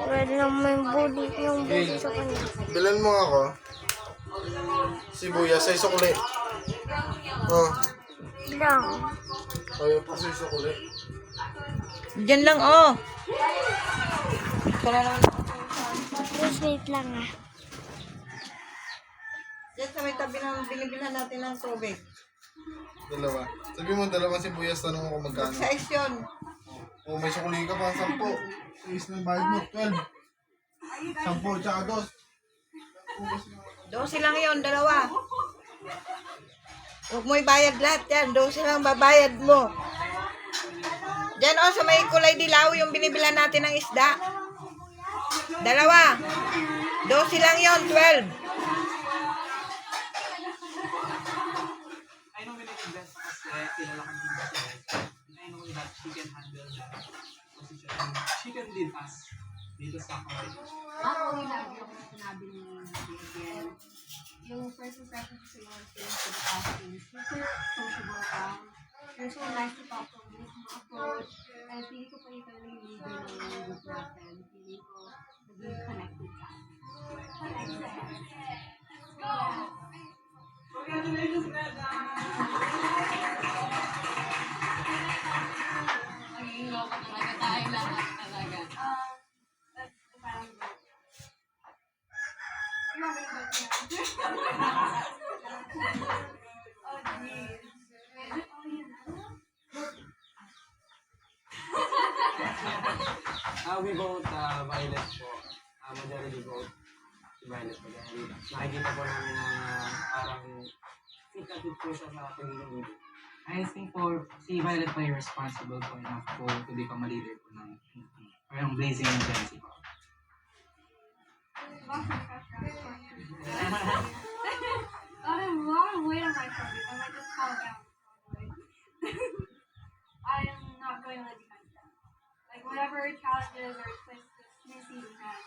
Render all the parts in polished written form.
Pwede naman yung bully sa kanya. Bilan mo ako. Sibuyas sa isukli. Oh. Lang. Ayaw pa sa isukli. Diyan lang, oh. Kala naman. Just wait lang ah. Diyan sa may tabi ng binibilhan natin ng tubig. Dalawa. Sabi mo, dalawang sibuyas, tanong mo kung magkano. Size yun. O may sukli ka pa, 10. Is na bayad mo, 12. 10, tsaka 2. 12 lang yun, dalawa. Huwag mo ibayad lahat yan. 12 lang babayad mo. Diyan, oh, sa may kulay dilaw, yung binibilan natin ng isda. Dalawa. 12 lang yun, 12. I know when I invest kasi kilala kami ng I know that she can handle that position. And she can lead us dito sa company. Ako lagi ako sinabi ni Miguel, yung first impression ko sa iyo is the past is super sociable ka. You're so nice to talk to, yung mga approach. And feeling ko pa ikaw yung leader ng group natin. Feeling ko naging connected ka. Magiging loko talaga tayo lahat talaga. We vote Violet po. Majority vote si Violet po. Dahil nakikita po namin na parang fit po siya sa pagiging leader. I think po si Violet po ay responsible po enough po to become a leader po ng parang blazing agency po. Got a lot of weight on my shoulders. I might just fall down. I am not going to let you guys down. Like whatever challenges or twists this season has,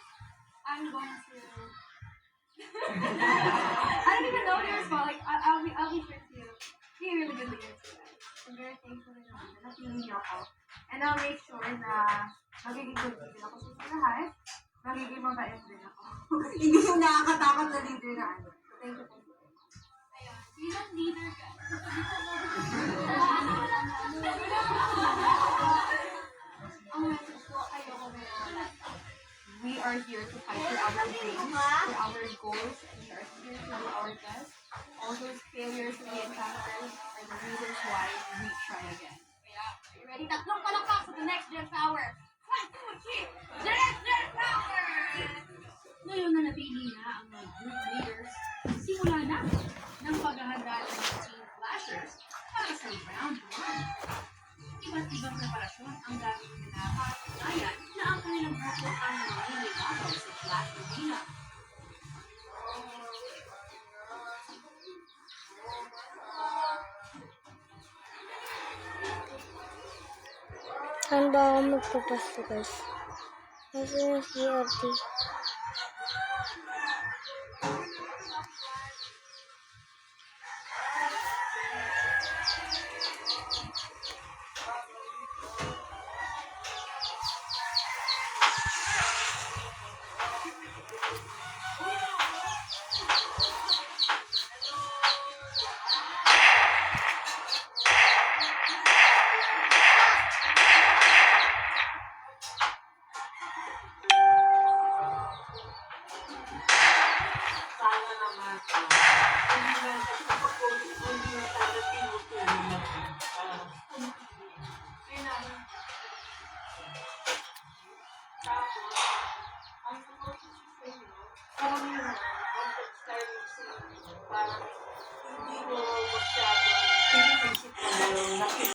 I'm going to. I don't even know your spot. Like I'll be sure to be a really good leader to you guys. I'm very thankful na naman na napili niyo ako. And I'll make sure na magiging good leader ako sa lahat. Magiging mabait din ako. Hindi yung nakakatakot na leader na ano. So thank you. Bilang leader ka. Ang message ko, ayoko na wala. We are here to fight for our dreams, for our goals, and we are here to do our best. All those failures we encounter are the reasons why we try again. Kaya, are you ready? Tatlong palakpak sa the next Gen Power! 1, 2, 3! Gen Power! Ngayon na napili na ang mga group leaders, simula na ng paghahanda ng mga team flashers para sa round 1. Iba't ibang preparasyon ang gagawin na nakapatunayan na ang kanilang grupo ang nangingibabaw sa Flash Arena. Saan ba ako magpapasto guys? Kasi yung CRT. Sana naman,